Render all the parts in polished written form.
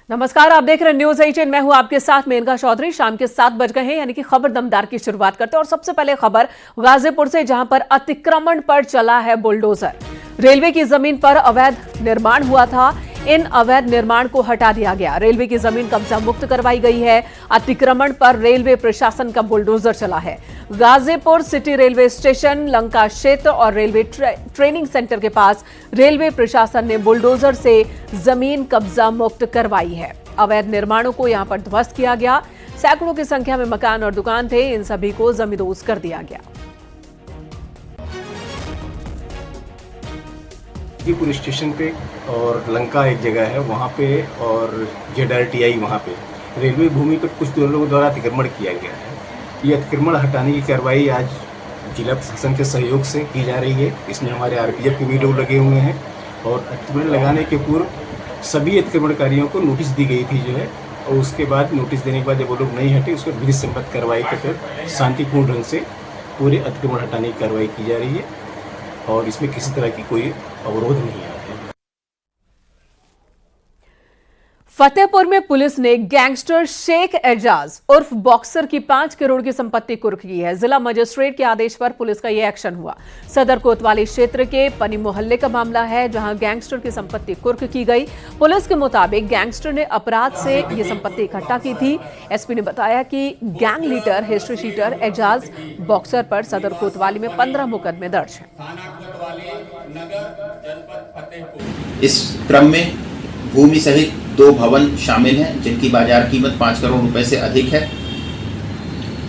नमस्कार, आप देख रहे हैं न्यूज 18। मैं हूं आपके साथ मेनका चौधरी। शाम के 7 बज गए हैं, यानी कि खबर दमदार की शुरुआत करते हैं। और सबसे पहले खबर गाजीपुर से, जहां पर अतिक्रमण पर चला है बुलडोजर। रेलवे की जमीन पर अवैध निर्माण हुआ था। इन अवैध निर्माण को हटा दिया गया। रेलवे की जमीन कब्जा मुक्त करवाई गई है। अतिक्रमण पर रेलवे प्रशासन का बुलडोजर चला है। Ghazipur city railway station, Lanka क्षेत्र और रेलवे ट्रेनिंग सेंटर के पास रेलवे प्रशासन ने बुलडोजर से जमीन कब्जा मुक्त करवाई है। अवैध निर्माणों को यहां पर ध्वस्त किया गया। सैकड़ों की संख्या में मकान और दुकान थे, इन सभी को जमींदोज कर दिया गया। पुलिस स्टेशन पे और लंका एक जगह है वहाँ पे, और JRTI वहाँ पे रेलवे भूमि पर कुछ लोगों द्वारा अतिक्रमण किया गया है। ये अतिक्रमण हटाने की कार्रवाई आज जिला प्रशासन के सहयोग से की जा रही है। इसमें हमारे RPF के भी लोग लगे हुए हैं, और अतिक्रमण लगाने के पूर्व सभी अतिक्रमणकारियों को नोटिस दी गई थी जो है, और उसके बाद नोटिस देने के बाद जब वो लोग नहीं हटे, उसको विधि सम्मत कार्रवाई कर शांतिपूर्ण ढंग से पूरे अतिक्रमण हटाने की कार्रवाई की जा रही है, और इसमें किसी तरह की कोई अवरोध नहीं है। फतेहपुर में पुलिस ने गैंगस्टर शेख एजाज उर्फ बॉक्सर की 5 करोड़ की संपत्ति कुर्क की है। जिला मजिस्ट्रेट के आदेश पर पुलिस का यह एक्शन हुआ। सदर कोतवाली क्षेत्र के पनी मोहल्ले का मामला है, जहां गैंगस्टर की संपत्ति कुर्क की गई। पुलिस के मुताबिक गैंगस्टर ने अपराध से यह संपत्ति इकट्ठा की थी। एसपी ने बताया कि gang leader history sheeter Ejaz Boxer पर सदर कोतवाली में 15 मुकदमे दर्ज हैं। इस क्रम में भूमि सहित 2 भवन शामिल हैं, जिनकी बाजार कीमत 5 करोड़ रुपए से अधिक है।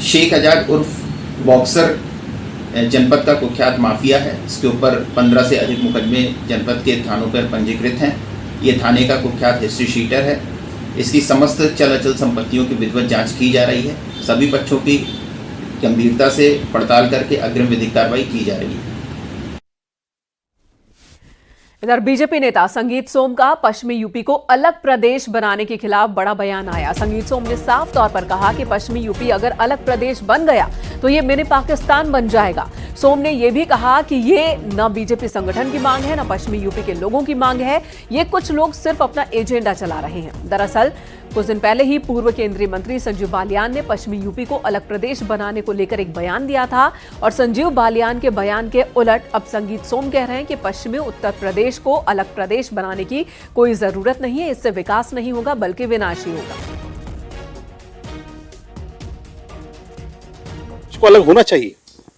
शेख एजाज उर्फ बॉक्सर जनपद का कुख्यात माफिया है। इसके ऊपर 15 से अधिक मुकदमे जनपद के थानों पर पंजीकृत हैं। ये थाने का कुख्यात हिस्ट्री शीटर है। इसकी समस्त चल अचल संपत्तियों की विधिवत जांच की जा रही है। सभी पक्षों की गंभीरता से पड़ताल करके अग्रिम विधिक कार्रवाई की जा रही है। इधर बीजेपी नेता संगीत सोम का पश्चिमी यूपी को अलग प्रदेश बनाने के खिलाफ बड़ा बयान आया। संगीत सोम ने साफ तौर पर कहा कि पश्चिमी यूपी अगर अलग प्रदेश बन गया तो ये मिनी पाकिस्तान बन जाएगा। सोम ने यह भी कहा कि ये न बीजेपी संगठन की मांग है, न पश्चिमी यूपी के लोगों की मांग है। ये कुछ लोग सिर्फ अपना एजेंडा चला रहे हैं। दरअसल कुछ दिन पहले ही पूर्व केंद्रीय मंत्री संजीव बालियान ने पश्चिमी यूपी को अलग प्रदेश बनाने को लेकर एक बयान दिया था, और संजीव बालियान के बयान के उलट अब संगीत सोम कह रहे हैं कि पश्चिमी उत्तर प्रदेश को अलग प्रदेश बनाने की कोई जरूरत नहीं है। इससे विकास नहीं होगा बल्कि विनाश ही होगा। इसको अलग होना चाहिए,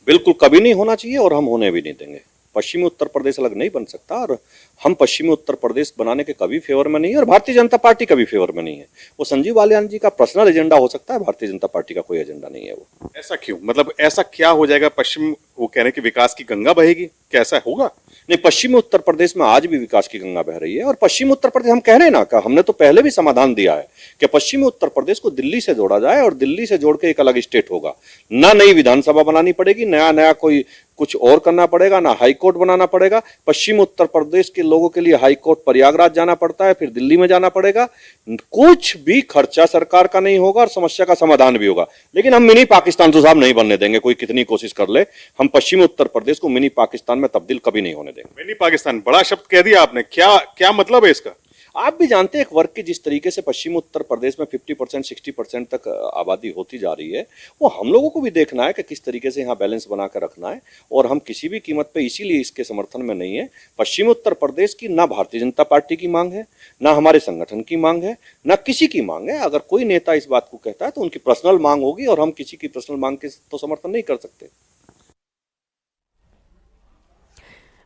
बिल्कुल कभी नहीं होना चाहिए, और हम होने भी नहीं देंगे। पश्चिमी उत्तर प्रदेश अलग नहीं बन सकता, और हम पश्चिमी उत्तर प्रदेश बनाने के कभी फेवर में नहीं है, और भारतीय जनता पार्टी कभी फेवर में नहीं है। वो संजीव बालियान जी का पर्सनल एजेंडा हो सकता है, भारतीय जनता पार्टी का कोई एजेंडा नहीं है। वो ऐसा क्यों? मतलब ऐसा क्या हो जाएगा? पश्चिम वो कह रहे हैं कि विकास की गंगा बहेगी, कैसा होगा? नहीं, पश्चिमी उत्तर प्रदेश में आज भी विकास की गंगा बह रही है। और पश्चिमी उत्तर प्रदेश हम कह रहे हैं ना, का हमने तो पहले भी समाधान दिया है कि पश्चिमी उत्तर प्रदेश को दिल्ली से जोड़ा जाए, और दिल्ली से जोड़ के एक अलग स्टेट होगा। ना नई विधानसभा बनानी पड़ेगी, नया कोई कुछ और करना पड़ेगा, ना हाई कोर्ट बनाना पड़ेगा। पश्चिम उत्तर प्रदेश के लोगों के लिए हाई कोर्ट प्रयागराज जाना पड़ता है, फिर दिल्ली में जाना पड़ेगा। कुछ भी खर्चा सरकार का नहीं होगा, और समस्या का समाधान भी होगा। लेकिन हम मिनी पाकिस्तान तो साहब नहीं बनने देंगे, कोई कितनी कोशिश कर ले। हम पश्चिमी उत्तर प्रदेश को मिनी पाकिस्तान में तब्दील कभी नहीं होने देंगे। मिनी पाकिस्तान, बड़ा शब्द कह दिया आपने। क्या मतलब है इसका? आप भी जानते हैं एक वर्ग की जिस तरीके से पश्चिमी उत्तर प्रदेश में 50% 60% तक आबादी होती जा रही है, वो हम लोगों को भी देखना है कि किस तरीके से यहाँ बैलेंस बना कर रखना है। और हम किसी भी कीमत पे इसीलिए इसके समर्थन में नहीं है। पश्चिमी उत्तर प्रदेश की ना भारतीय जनता पार्टी की मांग है, ना हमारे संगठन की मांग है, ना किसी की मांग है। अगर कोई नेता इस बात को कहता है तो उनकी पर्सनल मांग होगी, और हम किसी की पर्सनल मांग के तो समर्थन नहीं कर सकते।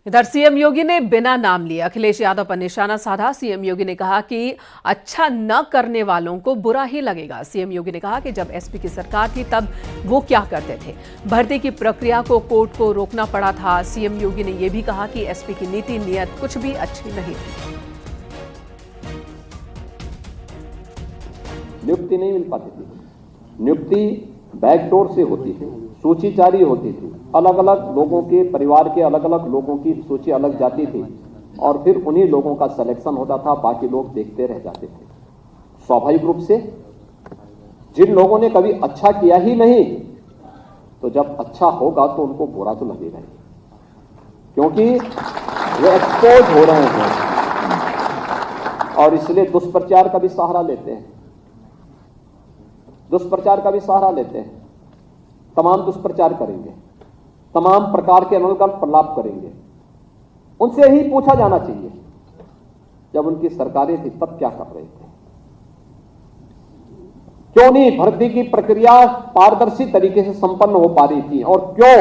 इधर सीएम योगी ने बिना नाम लिए अखिलेश यादव पर निशाना साधा। सीएम योगी ने कहा कि अच्छा न करने वालों को बुरा ही लगेगा। सीएम योगी ने कहा कि जब एसपी की सरकार थी तब वो क्या करते थे। भर्ती की प्रक्रिया को कोर्ट को रोकना पड़ा था। सीएम योगी ने यह भी कहा कि एसपी की नीति नियत कुछ भी अच्छी नहीं थी। नियुक्ति नहीं मिल पाती थी, नियुक्ति बैकडोर से होती थी, सूची जारी होती थी, अलग अलग लोगों के परिवार के अलग अलग लोगों की सूची अलग जाती थी, और फिर उन्हीं लोगों का सिलेक्शन होता था, बाकी लोग देखते रह जाते थे। स्वाभाविक रूप से जिन लोगों ने कभी अच्छा किया ही नहीं, तो जब अच्छा होगा तो उनको बुरा तो लगेगा ही, क्योंकि वो एक्सपोज हो रहे हैं। और इसलिए दुष्प्रचार का भी सहारा लेते हैं, दुष्प्रचार का भी सहारा लेते हैं। तमाम दुष्प्रचार करेंगे, तमाम प्रकार के अनुगल प्रलाप करेंगे। उनसे ही पूछा जाना चाहिए जब उनकी सरकारें थी तब क्या कर रहे थे, क्यों नहीं भर्ती की प्रक्रिया पारदर्शी तरीके से संपन्न हो पा रही थी, और क्यों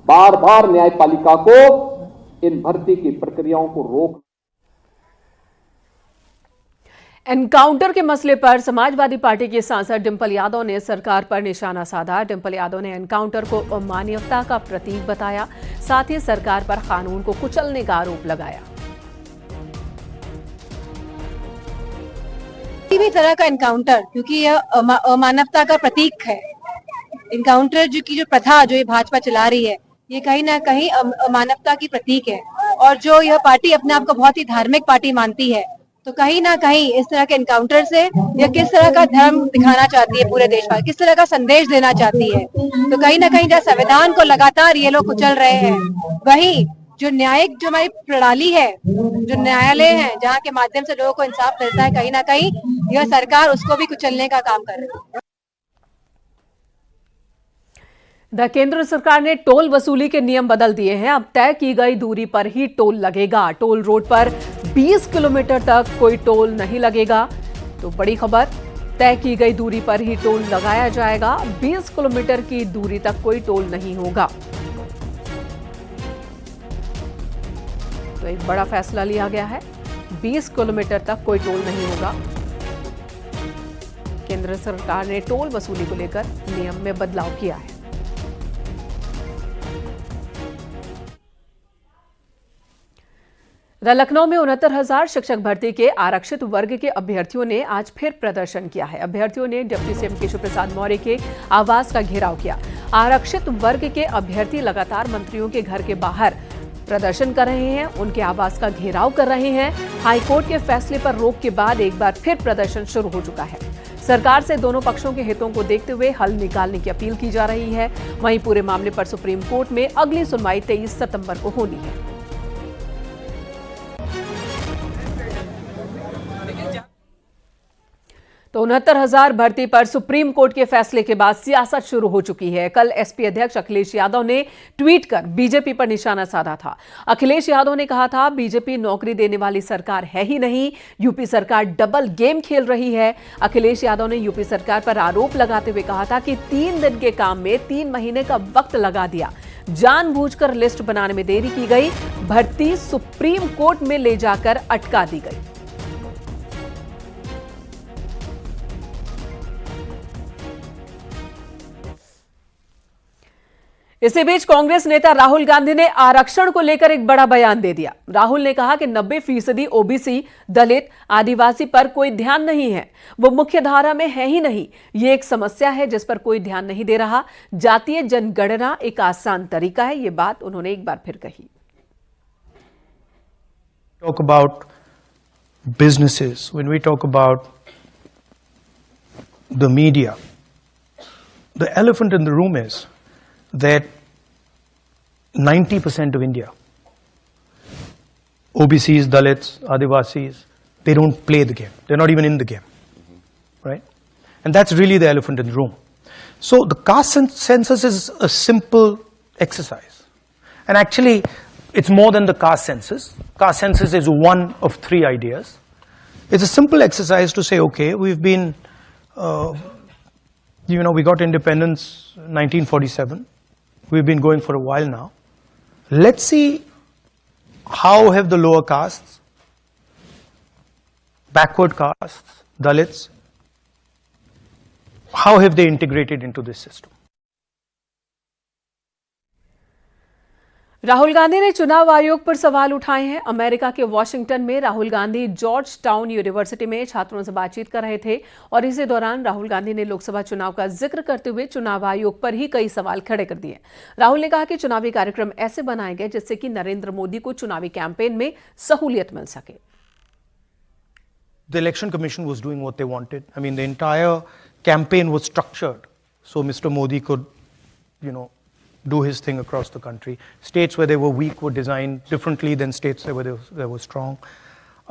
बार बार न्यायपालिका को इन भर्ती की प्रक्रियाओं को रोक। एनकाउंटर के मसले पर समाजवादी पार्टी के सांसद डिंपल यादव ने सरकार पर निशाना साधा। डिंपल यादव ने एनकाउंटर को अमानवीयता का प्रतीक बताया, साथ ही सरकार पर कानून को कुचलने का आरोप लगाया। किसी भी तरह का एनकाउंटर, क्योंकि यह अमानवता का प्रतीक है। एनकाउंटर जो प्रथा जो ये भाजपा चला रही है, ये कहीं ना कहीं अमानवता की प्रतीक है। और जो यह पार्टी अपने आप को बहुत ही धार्मिक पार्टी मानती है, तो कहीं ना कहीं इस तरह के एनकाउंटर से यह किस तरह का धर्म दिखाना चाहती है पूरे देश में, किस तरह का संदेश देना चाहती है। तो कहीं ना कहीं जहाँ संविधान को लगातार ये लोग कुचल रहे हैं, वही जो न्यायिक जो हमारी प्रणाली है, जो न्यायालय है, जहाँ के माध्यम से लोगों को इंसाफ मिलता है, कहीं ना कहीं यह सरकार उसको भी कुचलने का काम कर रही है। केंद्र सरकार ने टोल वसूली के नियम बदल दिए हैं। अब तय की गई दूरी पर ही टोल लगेगा। टोल रोड पर 20 किलोमीटर तक कोई टोल नहीं लगेगा। तो बड़ी खबर, तय की गई दूरी पर ही टोल लगाया जाएगा। 20 किलोमीटर की दूरी तक कोई टोल नहीं होगा। तो एक बड़ा फैसला लिया गया है, 20 किलोमीटर तक कोई टोल नहीं होगा। केंद्र सरकार ने टोल वसूली को लेकर नियम में बदलाव किया है। लखनऊ में 69,000 शिक्षक भर्ती के आरक्षित वर्ग के अभ्यर्थियों ने आज फिर प्रदर्शन किया है। अभ्यर्थियों ने डिप्टी सीएम केशव प्रसाद मौर्य के आवास का घेराव किया। आरक्षित वर्ग के अभ्यर्थी लगातार मंत्रियों के घर के बाहर प्रदर्शन कर रहे हैं, उनके आवास का घेराव कर रहे हैं। हाईकोर्ट के फैसले पर रोक के बाद एक बार फिर प्रदर्शन शुरू हो चुका है। सरकार से दोनों पक्षों के हितों को देखते हुए हल निकालने की अपील की जा रही है। वहीं पूरे मामले पर सुप्रीम कोर्ट में अगली सुनवाई 23 सितंबर को होनी है। तो 69,000 भर्ती पर सुप्रीम कोर्ट के फैसले के बाद सियासत शुरू हो चुकी है। कल एसपी अध्यक्ष अखिलेश यादव ने ट्वीट कर बीजेपी पर निशाना साधा था। अखिलेश यादव ने कहा था, बीजेपी नौकरी देने वाली सरकार है ही नहीं, यूपी सरकार डबल गेम खेल रही है। अखिलेश यादव ने यूपी सरकार पर आरोप लगाते हुए कहा था कि 3 दिन के काम में 3 महीने का वक्त लगा दिया, जानबूझकर लिस्ट बनाने में देरी की गई, भर्ती सुप्रीम कोर्ट में ले जाकर अटका दी गई। इसी बीच कांग्रेस नेता राहुल गांधी ने आरक्षण को लेकर एक बड़ा बयान दे दिया। राहुल ने कहा कि 90% ओबीसी, दलित, आदिवासी पर कोई ध्यान नहीं है, वो मुख्य धारा में है ही नहीं। ये एक समस्या है जिस पर कोई ध्यान नहीं दे रहा। जातीय जनगणना एक आसान तरीका है, ये बात उन्होंने एक बार फिर कही। Talk about businesses, when we talk about the media, the elephant in the room is that 90% of India, OBCs, Dalits, Adivasis, they don't play the game. They're not even in the game, right? And that's really the elephant in the room. So the caste census is a simple exercise. And actually, it's more than the caste census. Caste census is one of 3 ideas. It's a simple exercise to say, okay, we've been, we got independence 1947. We've been going for a while now. Let's see how have the lower castes, backward castes, Dalits, how have they integrated into this system? Rahul Gandhi ने चुनाव आयोग पर सवाल उठाए हैं। America के Washington में Rahul Gandhi George town university में छात्रों से बातचीत कर रहे थे और इसी दौरान राहुल गांधी ने लोकसभा चुनाव का जिक्र करते हुए चुनाव आयोग पर ही कई सवाल खड़े कर दिए। राहुल ने कहा कि चुनावी कार्यक्रम ऐसे बनाए गए जिससे कि नरेंद्र मोदी को चुनावी कैंपेन में सहूलियत मिल सके। The Election Commission was doing what they wanted. I mean, the entire campaign was structured so Mr. Modi could, do his thing across the country. States where they were weak were designed differently than states where they were strong.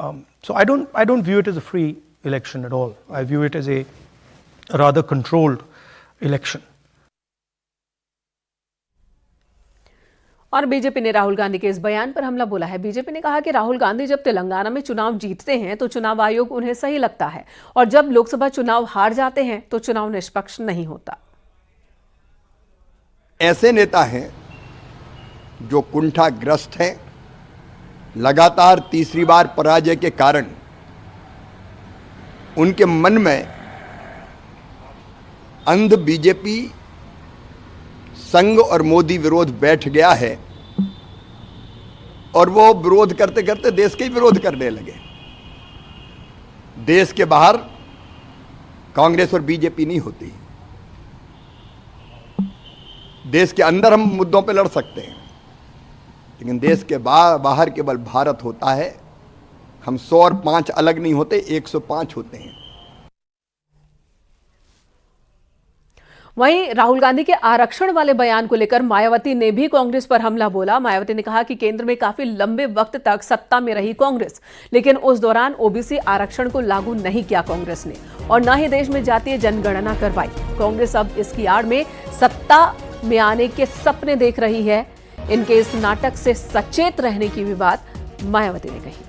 So I don't view it as a free election at all. I view it as a rather controlled election. और BJP ने राहुल गांधी के इस बयान पर हमला बोला है। BJP ने कहा कि राहुल गांधी जब तेलंगाना में चुनाव जीतते हैं तो चुनाव आयोग उन्हें सही लगता है, और जब लोकसभा चुनाव हार जाते हैं तो चुनाव निष्पक्ष नहीं होता। ऐसे नेता हैं जो कुंठाग्रस्त हैं, लगातार तीसरी बार पराजय के कारण उनके मन में अंध बीजेपी संघ और मोदी विरोध बैठ गया है, और वो विरोध करते करते देश के ही विरोध करने लगे। देश के बाहर कांग्रेस और बीजेपी नहीं होती, देश के अंदर हम मुद्दों पे लड़ सकते हैं, लेकिन देश के बाहर केवल भारत होता है। हम 100 और 5 अलग नहीं होते, 105 होते हैं। वहीं राहुल गांधी के आरक्षण वाले बयान को लेकर मायावती ने भी कांग्रेस पर हमला बोला। मायावती ने कहा कि केंद्र में काफी लंबे वक्त तक सत्ता में रही कांग्रेस, लेकिन उस दौरान ओबीसी आरक्षण को लागू नहीं किया कांग्रेस ने, और न ही देश में जातीय जनगणना करवाई। कांग्रेस अब इसकी आड़ में सत्ता में आने के सपने देख रही है। इनके इस नाटक से सचेत रहने की भी बात मायावती ने कही।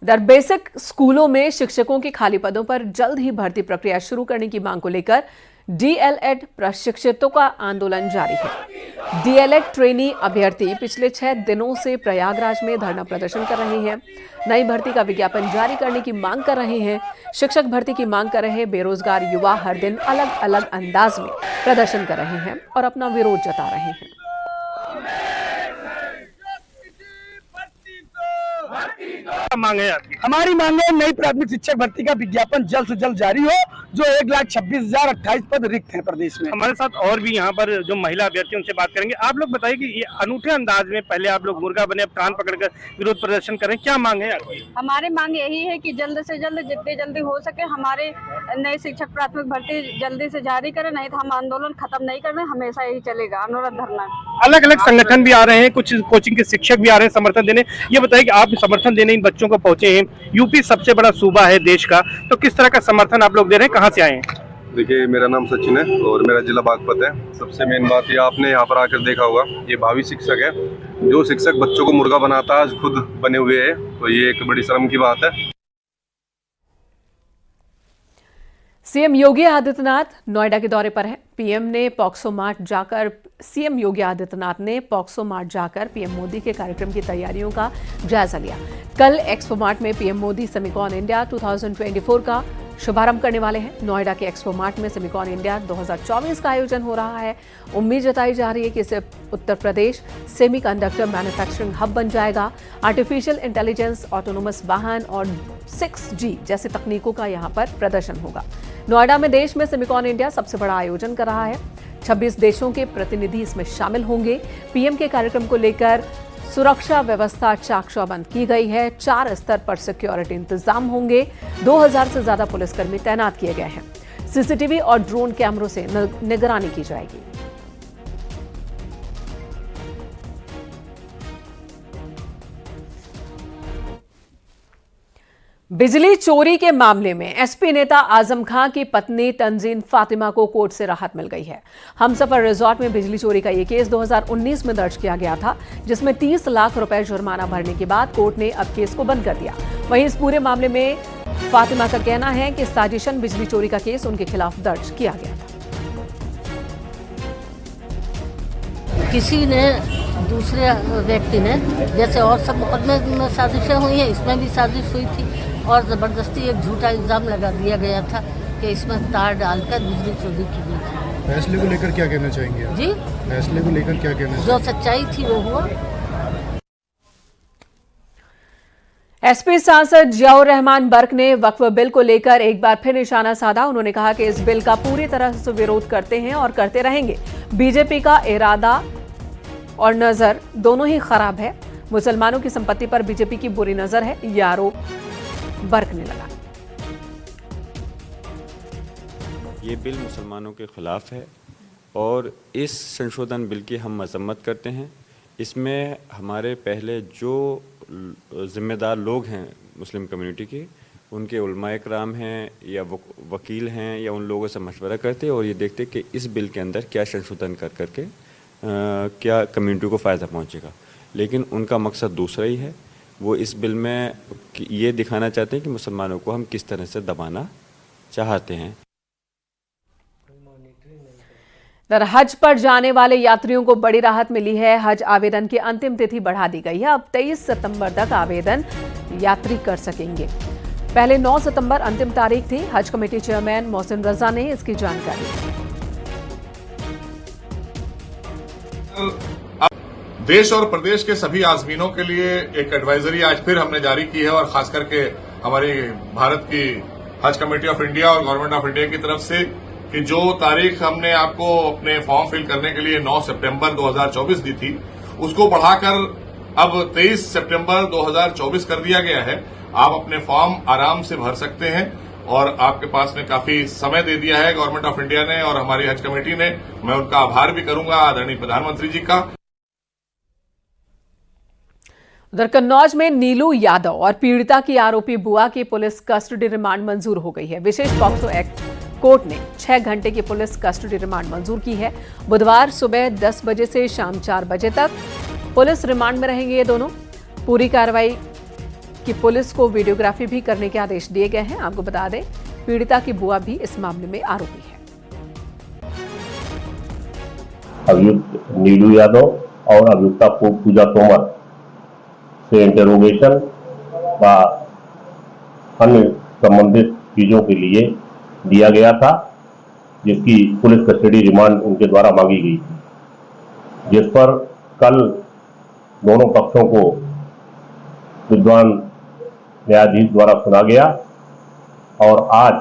इधर बेसिक स्कूलों में शिक्षकों के खाली पदों पर जल्द ही भर्ती प्रक्रिया शुरू करने की मांग को लेकर डीएलएड प्रशिक्षितों का आंदोलन जारी है। डीएलएड ट्रेनी अभ्यर्थी पिछले 6 दिनों से प्रयागराज में धरना प्रदर्शन कर रहे हैं। नई भर्ती का विज्ञापन जारी करने की मांग कर रहे हैं। शिक्षक भर्ती की मांग कर रहे बेरोजगार युवा हर दिन अलग अलग अंदाज में प्रदर्शन कर रहे हैं और अपना विरोध जता रहे हैं। मांग है आपकी? हमारी मांग है नई प्राथमिक शिक्षक भर्ती का विज्ञापन जल्द से जल्द जारी हो, जो 1,26,028 पद रिक्त हैं प्रदेश में। हमारे साथ और भी यहाँ पर जो महिला अभ्यर्थी उनसे बात करेंगे। आप लोग बताइए कि ये अनूठे अंदाज में पहले आप लोग मुर्गा बने, अब कान पकड़कर विरोध प्रदर्शन करें, क्या मांग है आपकी? हमारी मांग यही है कि जल्द से जल्द जितनी जल्दी हो सके हमारे नए शिक्षक प्राथमिक भर्ती जल्दी से जारी करें, नहीं तो हम आंदोलन खत्म नहीं कर रहे, हमेशा यही चलेगा, अनुरोध धरना। अलग अलग संगठन भी आ रहे हैं, कुछ कोचिंग के शिक्षक भी आ रहे हैं समर्थन देने। ये बताइए कि आप समर्थन देने इन बच्चों को पहुंचे हैं, यूपी सबसे बड़ा सूबा है देश का, तो किस तरह का समर्थन आप लोग दे रहे हैं, कहाँ से आए हैं? देखिए, मेरा नाम सचिन है और मेरा जिला बागपत है। सबसे मेन बात ये आपने यहाँ पर आकर देखा होगा, ये भावी शिक्षक है। जो शिक्षक बच्चों को मुर्गा बनाता है आज खुद बने हुए है, तो ये एक बड़ी शर्म की बात है। सीएम योगी आदित्यनाथ नोएडा के दौरे पर हैं। सीएम योगी आदित्यनाथ ने पॉक्सो मार्ट जाकर पीएम मोदी के कार्यक्रम की तैयारियों का जायजा लिया। कल एक्सपो मार्ट में पीएम मोदी सेमिकॉन इंडिया 2024 का शुभारंभ करने वाले हैं। नोएडा के एक्सपो मार्ट में सेमिकॉन इंडिया 2024 का आयोजन हो रहा है। उम्मीद जताई जा रही है कि इससे Uttar Pradesh semiconductor manufacturing hub बन जाएगा। आर्टिफिशियल इंटेलिजेंस, ऑटोनोमस वाहन और 6G जैसी तकनीकों का यहां पर प्रदर्शन होगा। नोएडा में देश में सेमिकॉन इंडिया सबसे बड़ा आयोजन कर रहा है। 26 देशों के प्रतिनिधि इसमें शामिल होंगे। पीएम के कार्यक्रम को लेकर सुरक्षा व्यवस्था चाकचौबंद की गई है। 4 स्तर पर सिक्योरिटी इंतजाम होंगे। 2000 से ज्यादा पुलिसकर्मी तैनात किए गए हैं। सीसीटीवी और ड्रोन कैमरों से निगरानी की जाएगी। बिजली चोरी के मामले में एसपी नेता आजम खां की पत्नी तंजीन फातिमा को कोर्ट से राहत मिल गई है। हमसफर रिजॉर्ट में बिजली चोरी का ये केस 2019 में दर्ज किया गया था, जिसमें 30 लाख रुपए जुर्माना भरने के बाद कोर्ट ने अब केस को बंद कर दिया। वहीं इस पूरे मामले में फातिमा का कहना है कि साजिशन बिजली चोरी का केस उनके खिलाफ दर्ज किया गया था। किसी ने, दूसरे व्यक्ति ने, जैसे और सब मुकदमे में साजिशें हुई हैं, इसमें भी साजिश हुई थी और ज़बरदस्ती एक झूठा इल्ज़ाम लगा दिया गया था कि इसमें तार डालकर बिजली चोरी की गई थी। फैसले को लेकर क्या कहना चाहेंगे जी? फैसले को लेकर क्या कहना जो सच्चाई थी वो हुआ। एसपी सांसद जियाउर रहमान बर्क ने वक्फ बिल को लेकर एक बार फिर निशाना साधा। उन्होंने कहा कि इस बिल का पूरी तरह से विरोध करते हैं और करते रहेंगे। बीजेपी का इरादा और नजर दोनों ही खराब है। मुसलमानों की संपत्ति पर बीजेपी की बुरी नजर है, ये आरोप बर्क ने लगा। ये बिल मुसलमानों के खिलाफ है और इस संशोधन बिल की हम मजम्मत करते हैं। इसमें हमारे पहले जो ज़िम्मेदार लोग हैं मुस्लिम कम्युनिटी के, उनके उलमाए कराम हैं या वकील हैं या उन लोगों से मशवरा करते और ये देखते कि इस बिल के अंदर क्या संशोधन कर करके क्या कम्युनिटी को फ़ायदा पहुंचेगा। लेकिन उनका मकसद दूसरा ही है। वो इस बिल में ये दिखाना चाहते हैं कि मुसलमानों को हम किस तरह से दबाना चाहते हैं। हज पर जाने वाले यात्रियों को बड़ी राहत मिली है। हज आवेदन की अंतिम तिथि बढ़ा दी गई है। अब 23 सितंबर तक आवेदन यात्री कर सकेंगे। पहले 9 सितंबर अंतिम तारीख थी। हज कमेटी चेयरमैन मोहसिन रजा ने इसकी जानकारी दी। देश और प्रदेश के सभी आज़मीनों के लिए एक एडवाइजरी आज फिर हमने जारी की है और खास करके हमारी भारत की हज कमेटी ऑफ इंडिया और गवर्नमेंट ऑफ इंडिया की तरफ से कि जो तारीख हमने आपको अपने फॉर्म फिल करने के लिए 9 सितंबर 2024 दी थी, उसको बढ़ाकर अब 23 सितंबर 2024 कर दिया गया है। आप अपने फॉर्म आराम से भर सकते हैं और आपके पास में काफी समय दे दिया है गवर्नमेंट ऑफ इंडिया ने और हमारी हज कमेटी ने। मैं उनका आभार भी करूंगा आदरणीय प्रधानमंत्री जी का। उधर कन्नौज में नीलू यादव और पीड़िता की आरोपी बुआ की पुलिस कस्टडी रिमांड मंजूर हो गई है। विशेष पॉक्सो एक्ट कोर्ट ने 6 घंटे की पुलिस कस्टडी रिमांड मंजूर की है। बुधवार सुबह 10 बजे से शाम 4 बजे तक पुलिस रिमांड में रहेंगे ये दोनों। पूरी कार्रवाई की पुलिस को वीडियोग्राफी भी करने के आदेश दिए गए हैं। आपको बता दें, पीड़िता की बुआ भी इस मामले में आरोपी है। अभियुक्त नीलू यादव और अभियुक्ता पूजा तोमर से इंटरोगेशन व अन्य संबंधित चीजों के लिए दिया गया था, जिसकी पुलिस कस्टडी रिमांड उनके द्वारा मांगी गई थी, जिस पर कल दोनों पक्षों को विद्वान न्यायाधीश द्वारा सुना गया और आज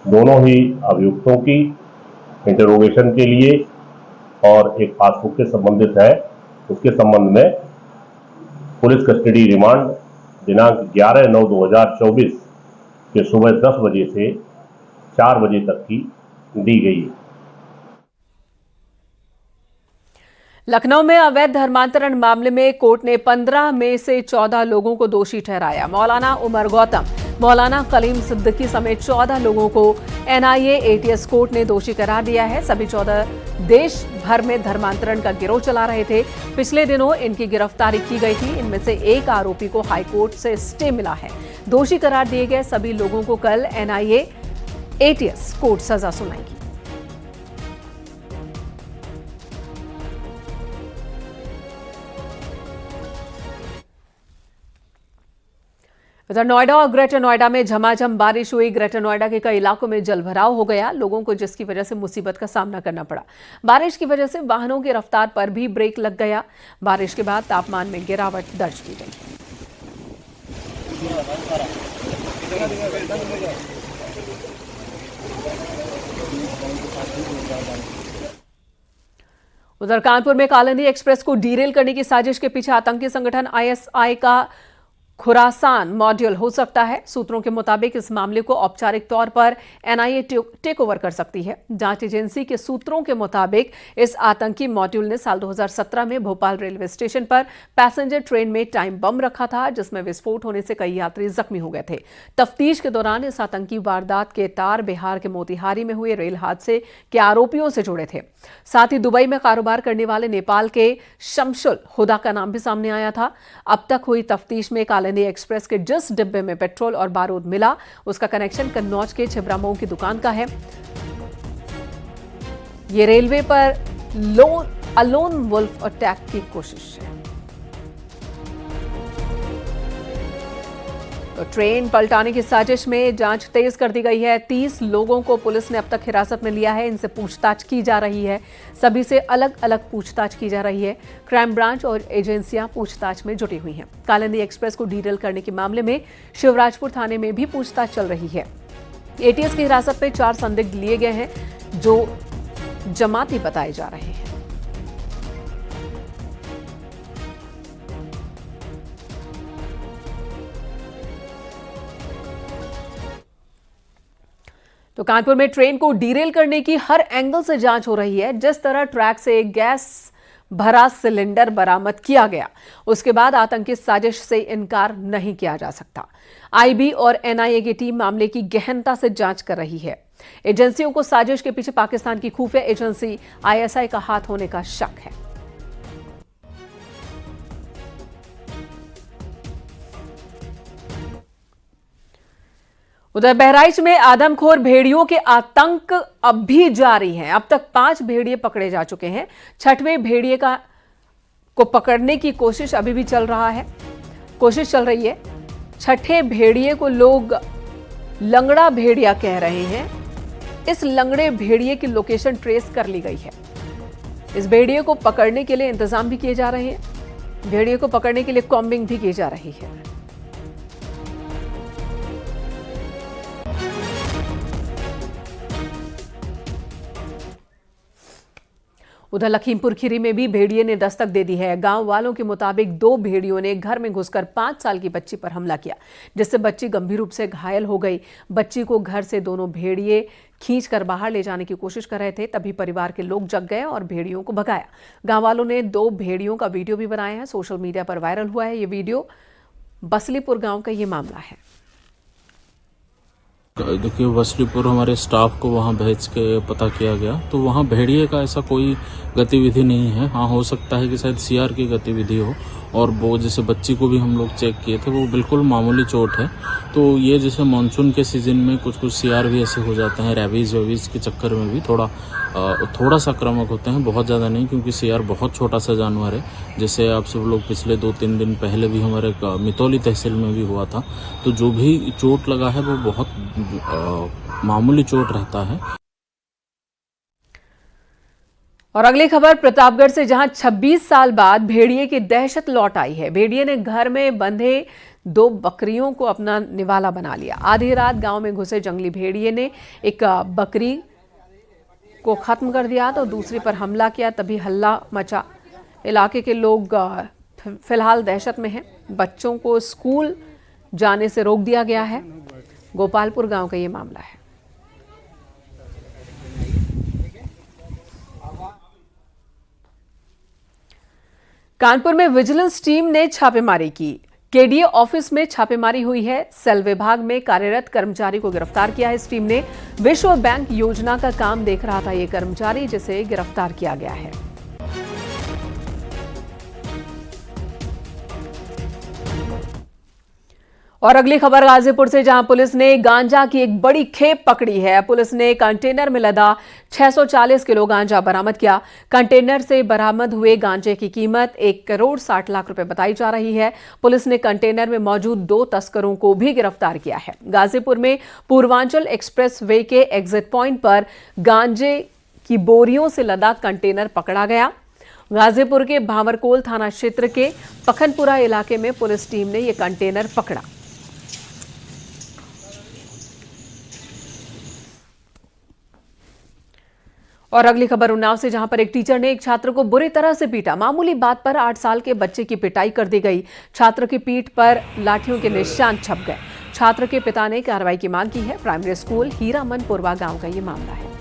दोनों ही अभियुक्तों की इंटरोगेशन के लिए और एक पासबुक से संबंधित है उसके संबंध में पुलिस कस्टडी रिमांड दिनांक 11/9/2024 के सुबह 10 बजे से 4 बजे तक की दी गई है। लखनऊ में अवैध धर्मांतरण मामले में कोर्ट ने 15 में से 14 लोगों को दोषी ठहराया। मौलाना उमर गौतम, मौलाना कलीम सिद्दीकी समेत 14 लोगों को NIA ATS कोर्ट ने दोषी करार दिया है। सभी 14 देश भर में धर्मांतरण का गिरोह चला रहे थे। पिछले दिनों इनकी गिरफ्तारी की गई थी। इनमें से एक आरोपी को हाईकोर्ट से स्टे मिला है। दोषी करार दिए गए सभी लोगों को कल NIA ATS कोर्ट सजा सुनाएगी। उधर नोएडा और ग्रेटर नोएडा में झमाझम बारिश हुई। ग्रेटर नोएडा के कई इलाकों में जलभराव हो गया, लोगों को जिसकी वजह से मुसीबत का सामना करना पड़ा। बारिश की वजह से वाहनों की रफ्तार पर भी ब्रेक लग गया। बारिश के बाद तापमान में गिरावट दर्ज की गई। उधर कानपुर में कालिंदी एक्सप्रेस को डीरेल करने की साजिश के पीछे आतंकी संगठन ISI का खुरासान मॉड्यूल हो सकता है। सूत्रों के मुताबिक इस मामले को औपचारिक तौर पर NIA टेक ओवर कर सकती है। जांच एजेंसी के सूत्रों के मुताबिक इस आतंकी मॉड्यूल ने साल 2017 में भोपाल रेलवे स्टेशन पर पैसेंजर ट्रेन में टाइम बम रखा था, जिसमें विस्फोट होने से कई यात्री जख्मी हो गए थे। तफ्तीश के दौरान इस आतंकी वारदात के तार बिहार के मोतिहारी में हुए रेल हादसे के आरोपियों से जुड़े थे। साथ ही दुबई में कारोबार करने वाले नेपाल के शमशुल हुदा का नाम भी सामने आया था। अब तक हुई तफ्तीश में कालिंदी एक्सप्रेस के जिस डिब्बे में पेट्रोल और बारूद मिला, उसका कनेक्शन कन्नौज के छिबरामऊ की दुकान का है। ये रेलवे पर लोन वुल्फ अटैक की कोशिश है। तो ट्रेन पलटाने की साजिश में जांच तेज कर दी गई है। 30 लोगों को पुलिस ने अब तक हिरासत में लिया है। इनसे पूछताछ की जा रही है। सभी से अलग अलग पूछताछ की जा रही है। क्राइम ब्रांच और एजेंसियां पूछताछ में जुटी हुई हैं। कालिंदी एक्सप्रेस को डीरेल करने के मामले में शिवराजपुर थाने में भी पूछताछ चल रही है। ATS की हिरासत में 4 संदिग्ध लिए गए हैं जो जमाती बताए जा रहे हैं। तो कानपुर में ट्रेन को डीरेल करने की हर एंगल से जांच हो रही है। जिस तरह ट्रैक से एक गैस भरा सिलेंडर बरामद किया गया, उसके बाद आतंकी साजिश से इनकार नहीं किया जा सकता। आईबी और एनआईए की टीम मामले की गहनता से जांच कर रही है। एजेंसियों को साजिश के पीछे पाकिस्तान की खुफिया एजेंसी आईएसआई का हाथ होने का शक है। उधर बहराइच में आदमखोर भेड़ियों के आतंक अब भी जारी हैं। अब तक 5 भेड़िए पकड़े जा चुके हैं। 6वें भेड़िए को पकड़ने की कोशिश अभी भी चल रही है। 6ठे भेड़िए को लोग लंगड़ा भेड़िया कह रहे हैं। इस लंगड़े भेड़िए की लोकेशन ट्रेस कर ली गई है। इस भेड़िए को पकड़ने के लिए इंतजाम भी किए जा रहे हैं। भेड़िए को पकड़ने के लिए कॉम्बिंग भी की जा रही है। उधर लखीमपुर खीरी में भी भेड़िए ने दस्तक दे दी है। गांव वालों के मुताबिक 2 भेड़ियों ने घर में घुसकर 5 साल की बच्ची पर हमला किया, जिससे बच्ची गंभीर रूप से घायल हो गई। बच्ची को घर से दोनों भेड़िए खींचकर बाहर ले जाने की कोशिश कर रहे थे, तभी परिवार के लोग जग गए और भेड़ियों को भगाया। गांव वालों ने 2 भेड़ियों का वीडियो भी बनाया है। सोशल मीडिया पर वायरल हुआ है ये वीडियो। बसलीपुर गाँव का ये मामला है। देखिए, बसलीपुर हमारे स्टाफ को वहां भेज के पता किया गया, तो वहां भेड़िए का ऐसा कोई गतिविधि नहीं है। हाँ, हो सकता है कि शायद सीआर की गतिविधि हो। और वो जैसे बच्ची को भी हम लोग चेक किए थे, वो बिल्कुल मामूली चोट है। तो ये जैसे मानसून के सीजन में कुछ सीआर भी ऐसे हो जाते हैं, रेबीज वेबीज के चक्कर में भी थोड़ा सा आक्रामक होते हैं, बहुत ज़्यादा नहीं, क्योंकि सीआर बहुत छोटा सा जानवर है। जैसे आप सब लोग पिछले 2-3 दिन पहले भी हमारे मितौली तहसील में भी हुआ था। तो जो भी चोट लगा है वो बहुत मामूली चोट रहता है। और अगली खबर प्रतापगढ़ से, जहां 26 साल बाद भेड़िए की दहशत लौट आई है। भेड़िए ने घर में बंधे 2 बकरियों को अपना निवाला बना लिया। आधी रात गांव में घुसे जंगली भेड़िए ने एक बकरी को खत्म कर दिया तो दूसरी पर हमला किया, तभी हल्ला मचा। इलाके के लोग फिलहाल दहशत में हैं। बच्चों को स्कूल जाने से रोक दिया गया है। गोपालपुर गांव का ये मामला है। कानपुर में विजिलेंस टीम ने छापेमारी की। केडीए ऑफिस में छापेमारी हुई है। सेल विभाग में कार्यरत कर्मचारी को गिरफ्तार किया है। इस टीम ने विश्व बैंक योजना का काम देख रहा था ये कर्मचारी, जिसे गिरफ्तार किया गया है। और अगली खबर गाजीपुर से, जहां पुलिस ने गांजा की एक बड़ी खेप पकड़ी है। पुलिस ने कंटेनर में लदा 640 किलो गांजा बरामद किया। कंटेनर से बरामद हुए गांजे की कीमत 1 करोड़ 60 लाख रुपए बताई जा रही है। पुलिस ने कंटेनर में मौजूद 2 तस्करों को भी गिरफ्तार किया है। गाजीपुर में पूर्वांचल एक्सप्रेस वे के एग्जिट पॉइंट पर गांजे की बोरियों से लदा कंटेनर पकड़ा गया। गाजीपुर के भांवरकोल थाना क्षेत्र के पखनपुरा इलाके में पुलिस टीम ने यह कंटेनर पकड़ा। और अगली खबर उन्नाव से, जहां पर एक टीचर ने एक छात्र को बुरी तरह से पीटा। मामूली बात पर 8 साल के बच्चे की पिटाई कर दी गई। छात्र की पीठ पर लाठियों के निशान छप गए। छात्र के पिता ने कार्रवाई की मांग की है। प्राइमरी स्कूल हीरामन पुरवा गांव का ये मामला है।